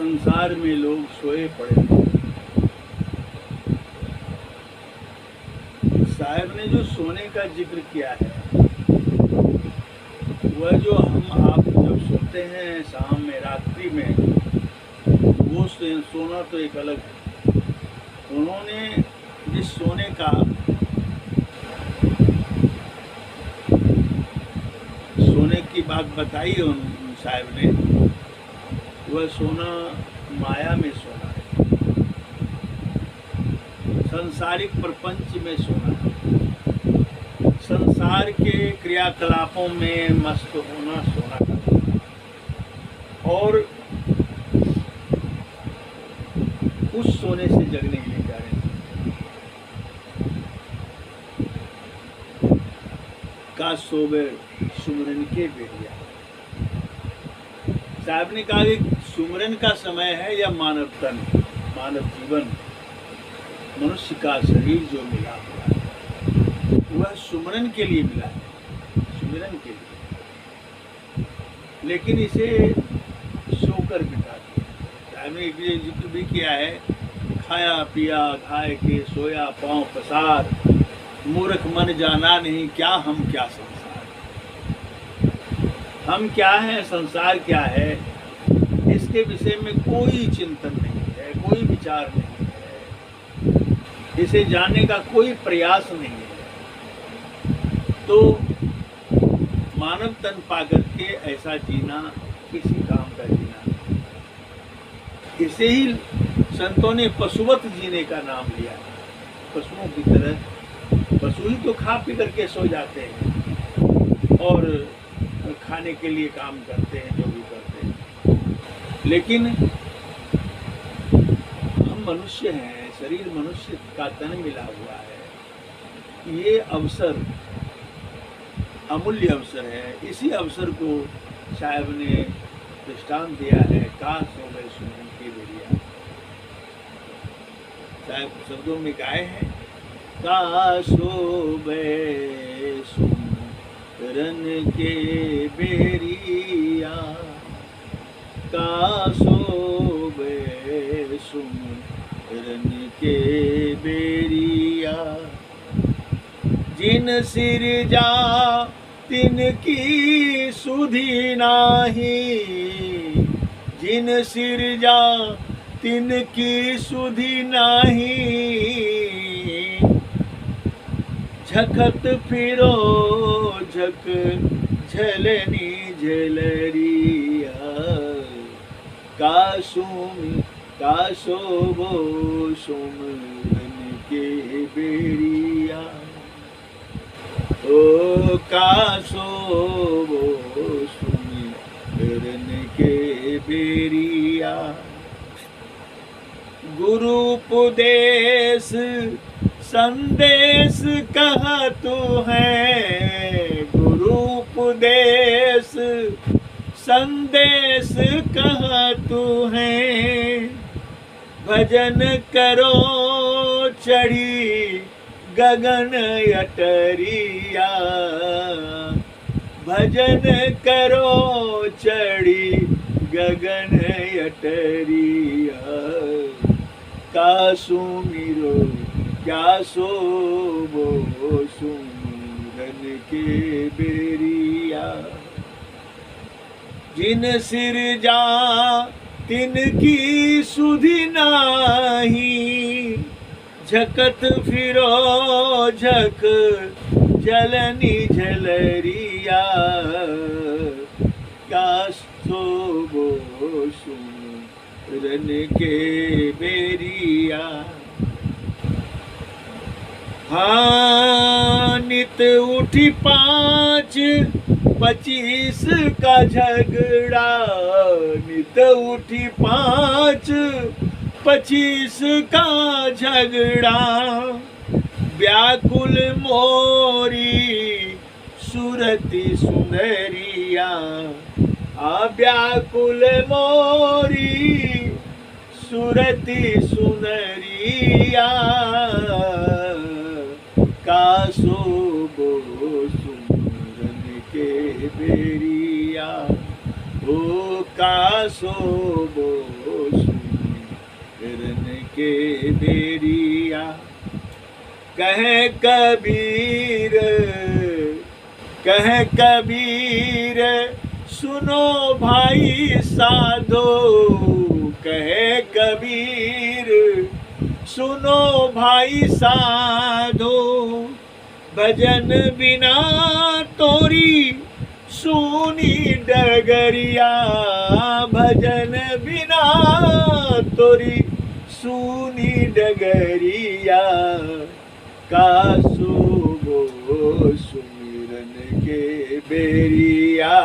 संसार में लोग सोए पड़े हैं। साहब ने जो सोने का जिक्र किया है, वह जो हम आप जब सोते हैं शाम में, रात्रि में, वो सोना तो एक अलग है। उन्होंने जिस सोने का की बात बताई उन साहब ने, वह सोना माया में सोना है, संसारिक प्रपंच में सोना है, संसार के क्रियाकलापों में मस्त होना सोना का। और उस सोने से जगने के लिए जा रहे हैं। का सोवे सुमरन के बेरिया। साहब ने कहा कि सुमरन का समय है या मानव तन, मानव जीवन, मनुष्य का शरीर जो मिला हुआ है, वह सुमरन के लिए मिला है, सुमरन के लिए, लेकिन इसे सोकर बिता दिया। साहब ने एक जिक्र भी किया है, खाया पिया खाए के सोया पांव पसार, मूर्ख मन जाना नहीं क्या हम क्या संसार। हम क्या है, संसार क्या है, इसके विषय में कोई चिंतन नहीं है, कोई विचार नहीं है, इसे जानने का कोई प्रयास नहीं है। तो मानव तन पाकर के ऐसा जीना किसी काम का जीना नहीं। इसे ही संतों ने पशुवत जीने का नाम लिया है। पशुओं की तरह, पशु ही तो खा पी करके सो जाते हैं और खाने के लिए काम करते हैं, जो भी करते हैं, लेकिन हम मनुष्य हैं, शरीर मनुष्य का तन मिला हुआ है। ये अवसर अमूल्य अवसर है। इसी अवसर को साहब ने दृष्टांत दिया है, का सोवे सुमरन के बेरिया। साहब शब्दों में गाए हैं, का सोवे सुमरन के बेरिया, का सोवे सुमरन के बेरिया, जिन सिरजा तिनकी सुधि नाही, जिन सिरजा तिनकी सुधि नाही, झखत फिरो झक झलनी झलरिया, का सोवो सुमरन के बेरिया, ओ का सोवो सुमरन के बेरिया। गुरु उपदेश संदेश कहतु है, गुरु उपदेश संदेश कहतु है, भजन करो चढ़ी गगन अटरिया, भजन करो चढ़ी गगन अटरिया, का सुमिरो क्या सोवो सुमरन के बेरिया, जिन सिरजा तिनकी सुधि नाही, झकत फिरो झक झलनी झलरिया, का सोवो सुमरन के बेरिया। हाँ नित उठी 5-25 का झगड़ा, नित उठी 5-25 का झगड़ा, व्याकुल मोरी सुरति सुंदरिया, व्याकुल मोरी सुरति सुंदरिया, का सोवो सुमरन के बेरिया, ओ का सोवो के बेरिया। कहे कबीर, कहे कबीर, सुनो भाई साधो। कहे कबीर, सुनो भाई साधो। भजन बिना तोरी सूनी डगरिया। भजन बिना तोरी सूनी डगरिया। कासो वो सुमिरन के बेरिया।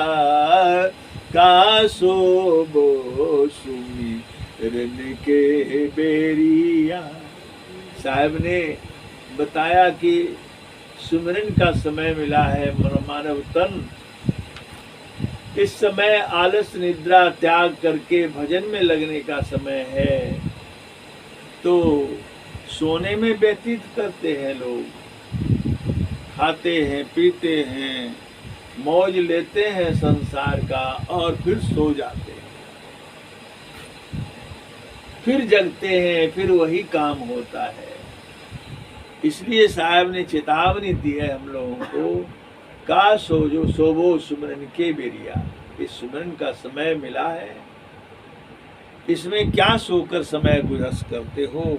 कासो वो सुमिरन के बेरिया। साहब ने बताया कि सुमिरन का समय मिला है मानव तन। इस समय आलस निद्रा त्याग करके भजन में लगने का समय है। तो सोने में व्यतीत करते हैं लोग, खाते हैं पीते हैं, मौज लेते हैं संसार का और फिर सो जाते हैं, फिर जगते हैं, फिर वही काम होता है। इसलिए साहब ने चेतावनी दी है हम लोगों को, का सोजो सोवो सुमरन के बेरिया। इस सुमरन का समय मिला है, इसमें क्या सोकर समय गुजर करते हो।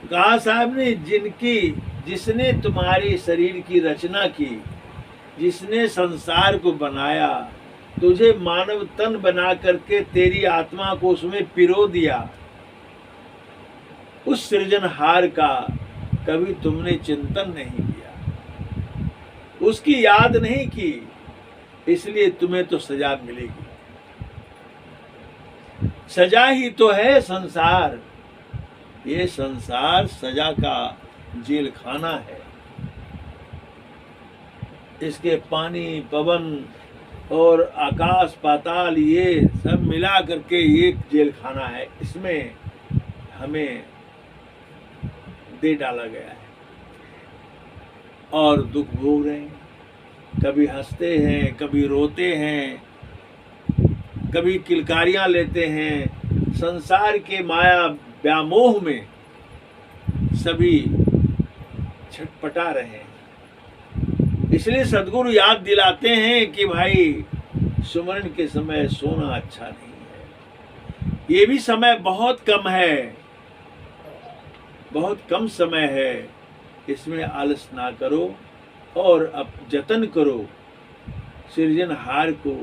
कहा साहब ने, जिसने तुम्हारी शरीर की रचना की, जिसने संसार को बनाया, तुझे मानव तन बना करके तेरी आत्मा को उसमें पिरो दिया, उस सृजनहार का कभी तुमने चिंतन नहीं किया, उसकी याद नहीं की, इसलिए तुम्हें तो सजा मिलेगी। सजा ही तो है संसार। ये संसार सजा का जेल खाना है। इसके पानी पवन और आकाश पाताल ये सब मिला करके एक जेल खाना है। इसमें हमें दे डाला गया है और दुख भोग रहे हैं। कभी हंसते हैं, कभी रोते हैं, कभी किलकारियां लेते हैं। संसार के माया व्यामोह में सभी छटपटा रहे हैं। इसलिए सद्गुरु याद दिलाते हैं कि भाई सुमरन के समय सोना अच्छा नहीं है। ये भी समय बहुत कम है, बहुत कम समय है। इसमें आलस ना करो और अब जतन करो सृजनहार को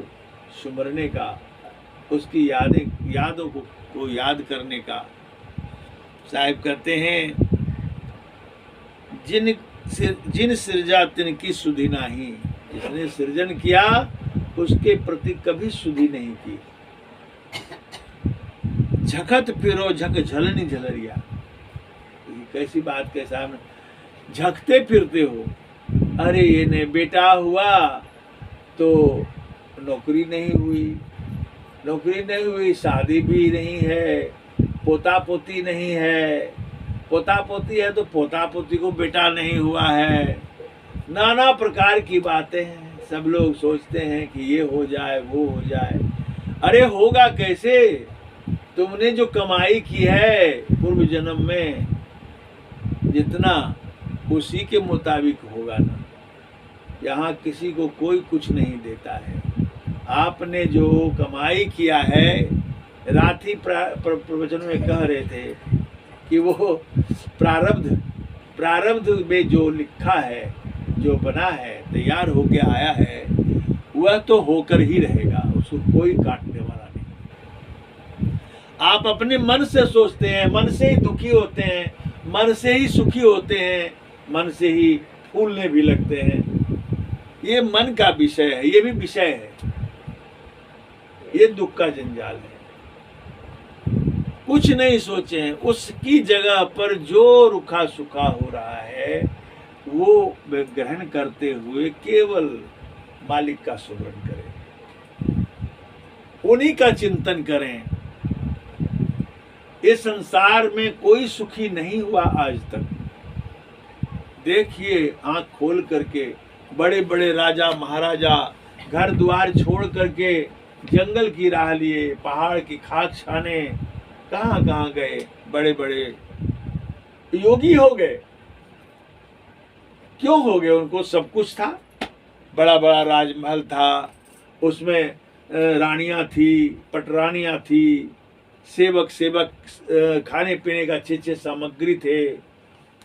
सुमरने का, उसकी यादों को याद करने का। साहिब कहते हैं, जिन सृजा तिनकी सुधि नाही। जिसने सृजन किया उसके प्रति कभी सुधि नहीं की। झखत फिरो झक झलनी झलरिया। कैसी बात के सामने झकते फिरते हो। अरे ये ने बेटा हुआ तो नौकरी नहीं हुई, नौकरी नहीं हुई, शादी भी नहीं है, पोता पोती नहीं है, पोता पोती है तो पोता पोती को बेटा नहीं हुआ है। नाना प्रकार की बातें हैं। सब लोग सोचते हैं कि ये हो जाए वो हो जाए। अरे होगा कैसे? तुमने जो कमाई की है पूर्व जन्म में जितना, उसी के मुताबिक होगा ना। यहाँ किसी को कोई कुछ नहीं देता है। आपने जो कमाई किया है, राठी प्रवचन में कह रहे थे कि वो प्रारब्ध में जो लिखा है, जो बना है, तैयार होके आया है, वह तो होकर ही रहेगा, उसको कोई काटने वाला नहीं। आप अपने मन से सोचते हैं, मन से ही दुखी होते हैं, मन से ही सुखी होते हैं, मन से ही फूलने भी लगते हैं। ये मन का विषय है, ये भी विषय है, ये दुख का जंजाल है। कुछ नहीं सोचें, उसकी जगह पर जो रुखा सुखा हो रहा है वो ग्रहण करते हुए केवल मालिक का सुमरन करें, उन्हीं का चिंतन करें। इस संसार में कोई सुखी नहीं हुआ आज तक। देखिए आंख खोल करके, बड़े बड़े राजा महाराजा घर द्वार छोड़ करके जंगल की राह लिए, पहाड़ की खाक छाने कहाँ कहाँ गए, बड़े बड़े योगी हो गए। क्यों हो गए? उनको सब कुछ था, बड़ा बड़ा राजमहल था, उसमें रानियां थी, पटरानियां थी, सेवक खाने पीने का अच्छे अच्छे सामग्री थे,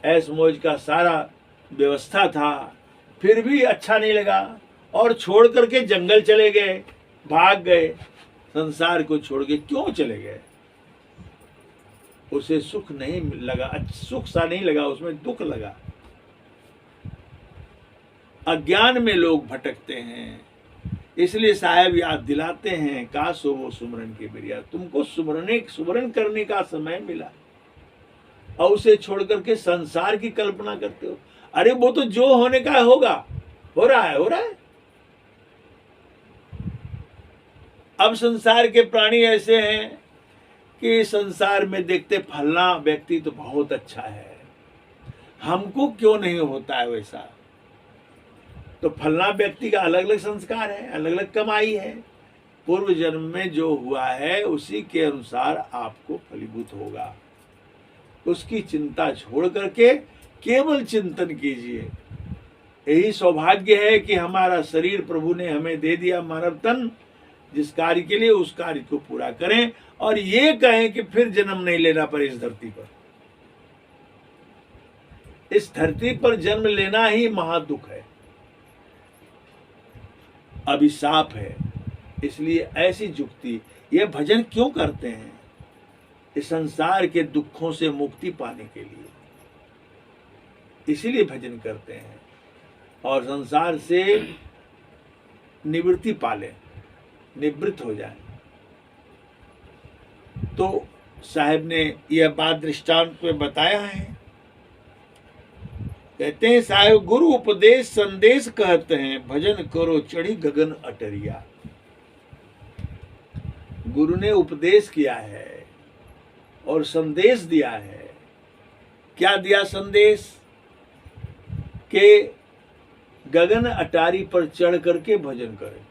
ऐश मौज का सारा व्यवस्था था। फिर भी अच्छा नहीं लगा और छोड़ करके जंगल चले गए, भाग गए। संसार को छोड़ के क्यों चले गए? उसे सुख नहीं लगा, सुख सा नहीं लगा, उसमें दुख लगा। अज्ञान में लोग भटकते हैं, इसलिए साहब याद दिलाते हैं, काश हो वो सुमरन के बिरिया। तुमको सुमरन करने का समय मिला और उसे छोड़ करके संसार की कल्पना करते हो। अरे वो तो जो होने का होगा, हो रहा है। अब संसार के प्राणी ऐसे हैं कि संसार में देखते फलना व्यक्ति तो बहुत अच्छा है, हमको क्यों नहीं होता है वैसा। तो फलना व्यक्ति का अलग अलग संस्कार है, अलग अलग कमाई है, पूर्व जन्म में जो हुआ है उसी के अनुसार आपको फलीभूत होगा। उसकी चिंता छोड़ करके केवल चिंतन कीजिए। यही सौभाग्य है कि हमारा शरीर प्रभु ने हमें दे दिया, मानव तन, जिस कार्य के लिए उस कार्य को पूरा करें और ये कहें कि फिर जन्म नहीं लेना पड़े इस धरती पर। इस धरती पर जन्म लेना ही महादुख है, अभिशाप है। इसलिए ऐसी जुक्ति, ये भजन क्यों करते हैं? इस संसार के दुखों से मुक्ति पाने के लिए, इसीलिए भजन करते हैं और संसार से निवृत्ति पाले, निवृत्त हो जाए। तो साहब ने यह बात दृष्टांत में बताया है। कहते हैं साहब, गुरु उपदेश संदेश कहते हैं, भजन करो चढ़ी गगन अटरिया। गुरु ने उपदेश किया है और संदेश दिया है। क्या दिया संदेश? के गगन अटारी पर चढ़ करके भजन करें।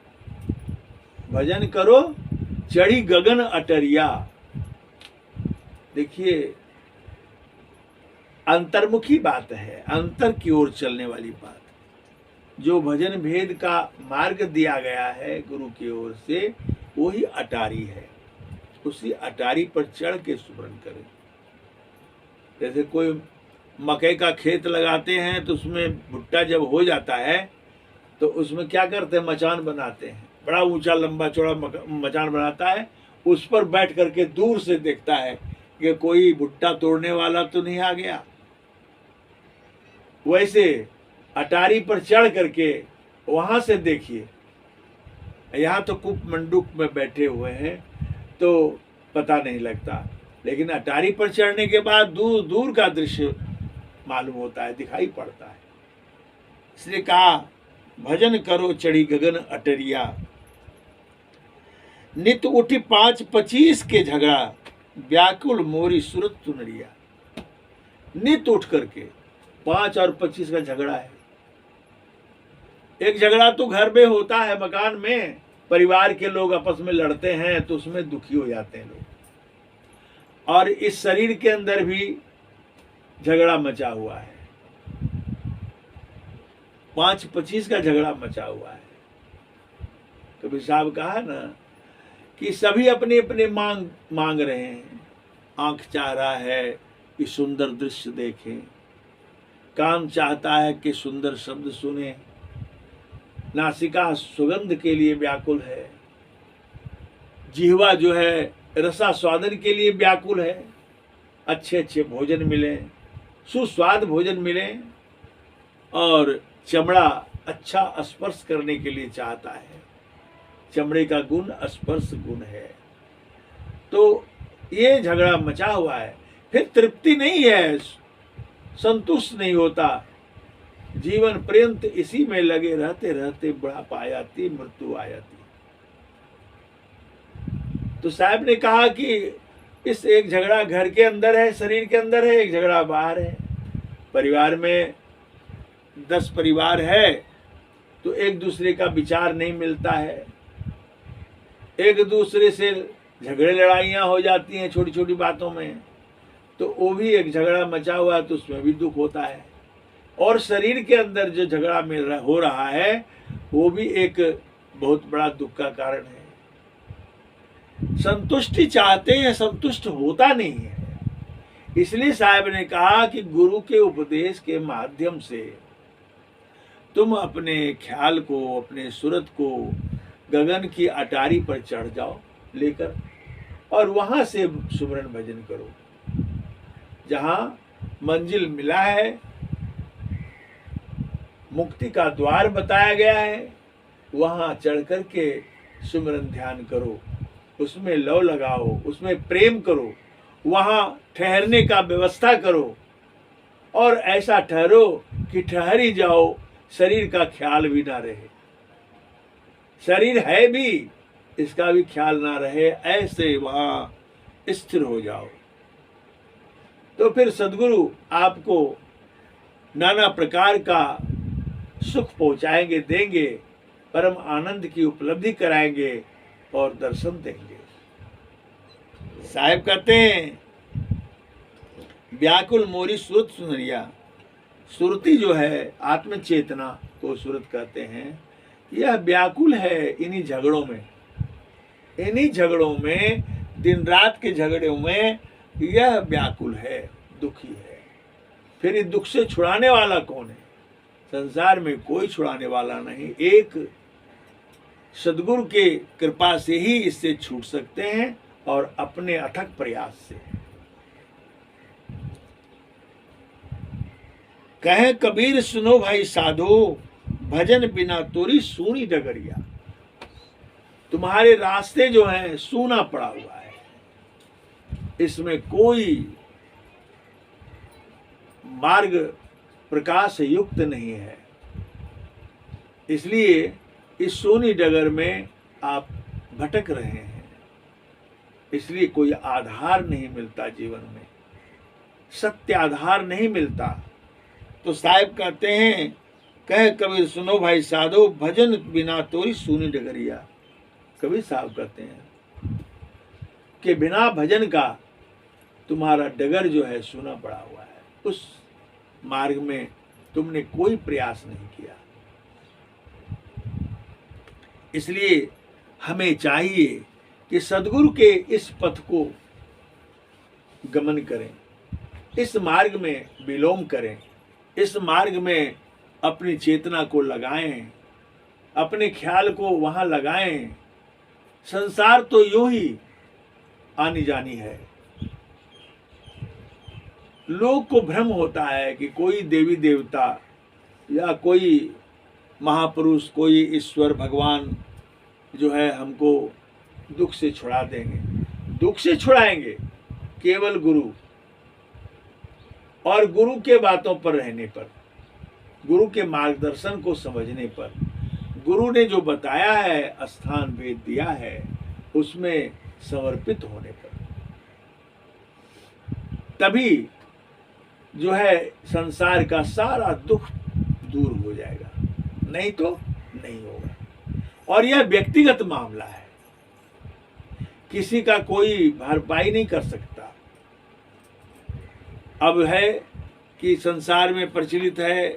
भजन करो चढ़ी गगन अटरिया। देखिए, अंतर्मुखी बात है, अंतर की ओर चलने वाली बात। जो भजन भेद का मार्ग दिया गया है गुरु की ओर से, वही अटारी है। उसी अटारी पर चढ़ के सुमरन करें। जैसे कोई मकई का खेत लगाते हैं तो उसमें भुट्टा जब हो जाता है तो उसमें क्या करते हैं? मचान बनाते हैं, बड़ा ऊंचा लंबा चौड़ा मचान बनाता है। उस पर बैठ करके दूर से देखता है कि कोई भुट्टा तोड़ने वाला तो नहीं आ गया। वैसे अटारी पर चढ़ करके वहां से देखिए। यहाँ तो कूप मंडूक में बैठे हुए हैं तो पता नहीं लगता, लेकिन अटारी पर चढ़ने के बाद दूर दूर का दृश्य मालूम होता है, दिखाई पड़ता है। इसलिए कहा, भजन करो चढ़ी गगन अटरिया। नित उठी 5-25 के झगड़ा, व्याकुल मोरी सूरत चुनरिया। नित उठ करके 5 और 25 का झगड़ा है। एक झगड़ा तो घर में होता है, मकान में परिवार के लोग आपस में लड़ते हैं तो उसमें दुखी हो जाते हैं लोग। और इस शरीर के अंदर भी झगड़ा मचा हुआ है, 5-25 का झगड़ा मचा हुआ है। कबीर साहब कहा ना कि सभी अपने अपने मांग रहे हैं। आंख चाह रहा है कि सुंदर दृश्य देखें, कान चाहता है कि सुंदर शब्द सुने, नासिका सुगंध के लिए व्याकुल है, जिह्वा जो है रसास्वादन के लिए व्याकुल है। अच्छे अच्छे भोजन मिले, सुस्वाद भोजन मिले, और चमड़ा अच्छा स्पर्श करने के लिए चाहता है। चमड़े का गुण स्पर्श गुण है। तो ये झगड़ा मचा हुआ है। फिर तृप्ति नहीं है, संतुष्ट नहीं होता, जीवन पर्यंत इसी में लगे रहते रहते बुढ़ापा आ जाती, मृत्यु आ जाती। तो साहब ने कहा कि इस एक झगड़ा घर के अंदर है, शरीर के अंदर है, एक झगड़ा बाहर है। परिवार में 10 परिवार है तो एक दूसरे का विचार नहीं मिलता है, एक दूसरे से झगड़े लड़ाइयाँ हो जाती हैं छोटी छोटी बातों में, तो वो भी एक झगड़ा मचा हुआ है तो उसमें भी दुख होता है। और शरीर के अंदर जो झगड़ा हो रहा है वो भी एक बहुत बड़ा दुख का कारण है। संतुष्टि चाहते हैं, संतुष्ट होता नहीं है। इसलिए साहब ने कहा कि गुरु के उपदेश के माध्यम से तुम अपने ख्याल को, अपने सूरत को गगन की अटारी पर चढ़ जाओ लेकर, और वहां से सुमरन भजन करो। जहां मंजिल मिला है, मुक्ति का द्वार बताया गया है, वहां चढ़ करके सुमरन ध्यान करो, उसमें लव लगाओ, उसमें प्रेम करो, वहां ठहरने का व्यवस्था करो, और ऐसा ठहरो कि ठहर ही जाओ, शरीर का ख्याल भी ना रहे, शरीर है भी इसका भी ख्याल ना रहे, ऐसे वहां स्थिर हो जाओ। तो फिर सद्गुरु आपको नाना प्रकार का सुख पहुंचाएंगे, देंगे, परम आनंद की उपलब्धि कराएंगे और दर्शन देंगे। साहेब कहते हैं, व्याकुल मोरी सुरत सुनरिया। सुरती जो है आत्म चेतना को सुरत कहते हैं, यह व्याकुल है इन्हीं झगड़ों में, इन्हीं झगड़ों में, दिन रात के झगड़ों में यह व्याकुल है, दुखी है। फिर इस दुख से छुड़ाने वाला कौन है? संसार में कोई छुड़ाने वाला नहीं, एक सद्गुरु के कृपा से ही इससे छूट सकते हैं, और अपने अथक प्रयास से। कहे कबीर सुनो भाई साधो, भजन बिना तोरी सूनी डगरिया। तुम्हारे रास्ते जो हैं सूना पड़ा हुआ है, इसमें कोई मार्ग प्रकाश युक्त नहीं है, इसलिए इस सोनी डगर में आप भटक रहे हैं। इसलिए कोई आधार नहीं मिलता जीवन में, सत्य आधार नहीं मिलता। तो साहिब कहते हैं, कह कबीर सुनो भाई साधो, भजन बिना तोरी सूनी डगरिया। कबीर साहब कहते हैं कि बिना भजन का तुम्हारा डगर जो है सूना पड़ा हुआ है, उस मार्ग में तुमने कोई प्रयास नहीं किया। इसलिए हमें चाहिए कि सद्गुरु के इस पथ को गमन करें, इस मार्ग में विलोम करें, इस मार्ग में अपनी चेतना को लगाएं, अपने ख्याल को वहां लगाएं। संसार तो यूं ही आनी जानी है। लोग को भ्रम होता है कि कोई देवी देवता या कोई महापुरुष, कोई ईश्वर भगवान जो है हमको दुख से छुड़ा देंगे। दुख से छुड़ाएंगे केवल गुरु, और गुरु के बातों पर रहने पर, गुरु के मार्गदर्शन को समझने पर, गुरु ने जो बताया है, स्थान भेद दिया है, उसमें समर्पित होने पर, तभी जो है संसार का सारा दुख दूर हो जाएगा, नहीं तो नहीं होगा। और यह व्यक्तिगत मामला है, किसी का कोई भरपाई नहीं कर सकता। अब है कि संसार में प्रचलित है,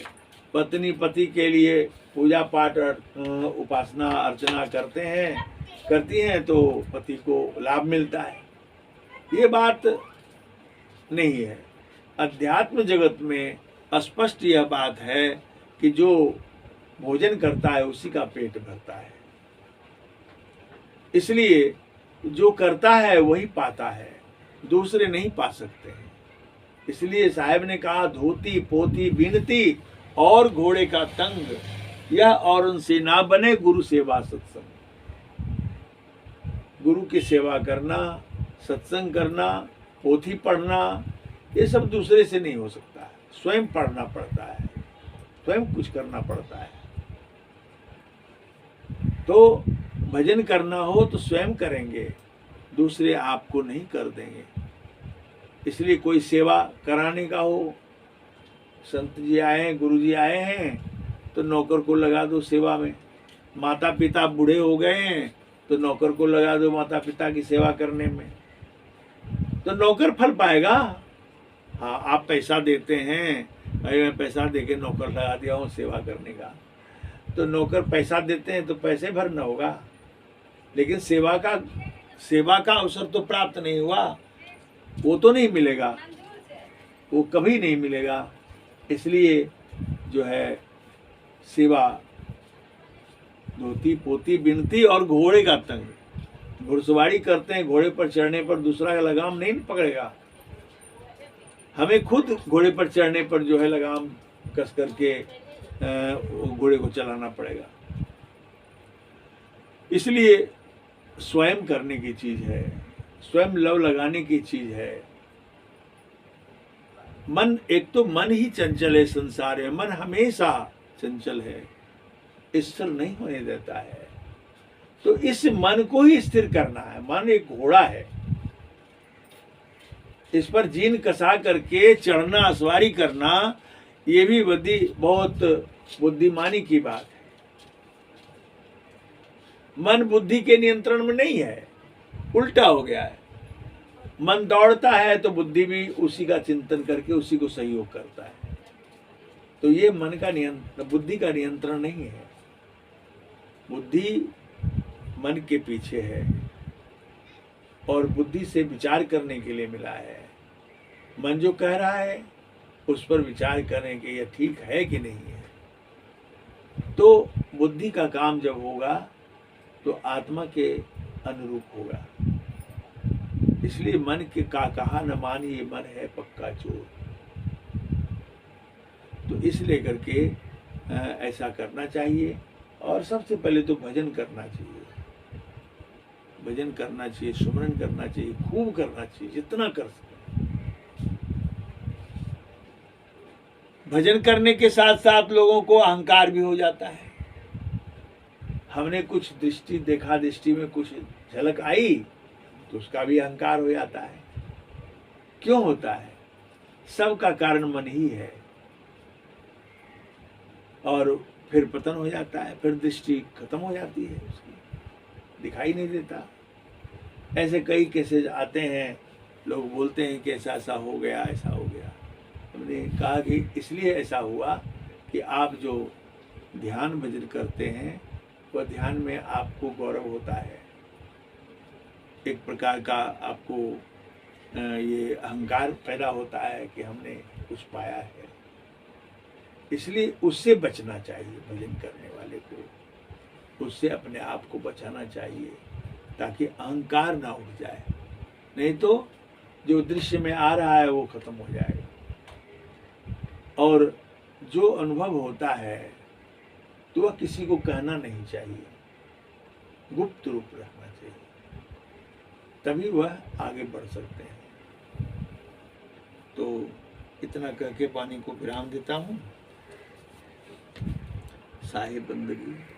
पत्नी पति के लिए पूजा पाठ उपासना अर्चना करती हैं तो पति को लाभ मिलता है। ये बात नहीं है। अध्यात्म जगत में स्पष्ट यह बात है कि जो भोजन करता है उसी का पेट भरता है। इसलिए जो करता है वही पाता है, दूसरे नहीं पा सकते हैं। इसलिए साहब ने कहा, धोती पोती बीनती और घोड़े का तंग, यह और उनसे ना बने गुरु सेवा सत्संग। गुरु की सेवा करना, सत्संग करना, पोथी पढ़ना, ये सब दूसरे से नहीं हो सकता है। स्वयं पढ़ना पड़ता है, स्वयं कुछ करना पड़ता है। तो भजन करना हो तो स्वयं करेंगे, दूसरे आपको नहीं कर देंगे। इसलिए कोई सेवा कराने का हो, संत जी आए हैं, गुरु जी आए हैं, तो नौकर को लगा दो सेवा में। माता पिता बूढ़े हो गए हैं तो नौकर को लगा दो माता पिता की सेवा करने में, तो नौकर फल पाएगा। हाँ, आप पैसा देते हैं, भाई मैं पैसा देके नौकर लगा दिया हूँ सेवा करने का, तो नौकर पैसा देते हैं तो पैसे भरना होगा, लेकिन सेवा का अवसर तो प्राप्त नहीं हुआ, वो तो नहीं मिलेगा, वो कभी नहीं मिलेगा। इसलिए जो है सेवा धोती पोती बिनती और घोड़े का तंग। घुड़सवारी करते हैं, घोड़े पर चढ़ने पर दूसरा का लगाम नहीं पकड़ेगा, हमें खुद घोड़े पर चढ़ने पर जो है लगाम कस करके घोड़े को चलाना पड़ेगा। इसलिए स्वयं करने की चीज है, स्वयं लव लगाने की चीज है। मन, एक तो मन ही चंचल है संसार में, मन हमेशा चंचल है, स्थिर नहीं होने देता है। तो इस मन को ही स्थिर करना है। मन एक घोड़ा है, इस पर जीन कसा करके चढ़ना, सवारी करना, ये भी बहुत बुद्धिमानी की बात है। मन बुद्धि के नियंत्रण में नहीं है, उल्टा हो गया है। मन दौड़ता है तो बुद्धि भी उसी का चिंतन करके उसी को सहयोग करता है। तो ये मन का नियंत्रण, बुद्धि का नियंत्रण नहीं है। बुद्धि मन के पीछे है और बुद्धि से विचार करने के लिए मिला है। मन जो कह रहा है उस पर विचार करें कि यह ठीक है कि नहीं है। तो बुद्धि का काम जब होगा तो आत्मा के अनुरूप होगा। इसलिए मन के का कहा न मानिए, मन है पक्का चोर। तो इसलिए करके ऐसा करना चाहिए। और सबसे पहले तो भजन करना चाहिए, भजन करना चाहिए, सुमरन करना चाहिए, खूब करना चाहिए, जितना कर सके। भजन करने के साथ साथ लोगों को अहंकार भी हो जाता है। हमने कुछ दृष्टि देखा, दृष्टि में कुछ झलक आई तो उसका भी अहंकार हो जाता है। क्यों होता है? सबका कारण मन ही है। और फिर पतन हो जाता है, फिर दृष्टि खत्म हो जाती है उसकी, दिखाई नहीं देता। ऐसे कई केसेस आते हैं, लोग बोलते हैं कि ऐसा ऐसा हो गया, ऐसा हो गया। हमने कहा कि इसलिए ऐसा हुआ कि आप जो ध्यान भजन करते हैं वह ध्यान में आपको गौरव होता है, एक प्रकार का आपको ये अहंकार पैदा होता है कि हमने कुछ पाया है। इसलिए उससे बचना चाहिए, भजन करने वाले को उससे अपने आप को बचाना चाहिए ताकि अहंकार ना उठ जाए। नहीं तो जो दृश्य में आ रहा है वो खत्म हो जाएगा। और जो अनुभव होता है तो वह किसी को कहना नहीं चाहिए, गुप्त रूप रखना चाहिए, तभी वह आगे बढ़ सकते हैं। तो इतना कह के वाणी को विराम देता हूँ। साहिब बंदगी।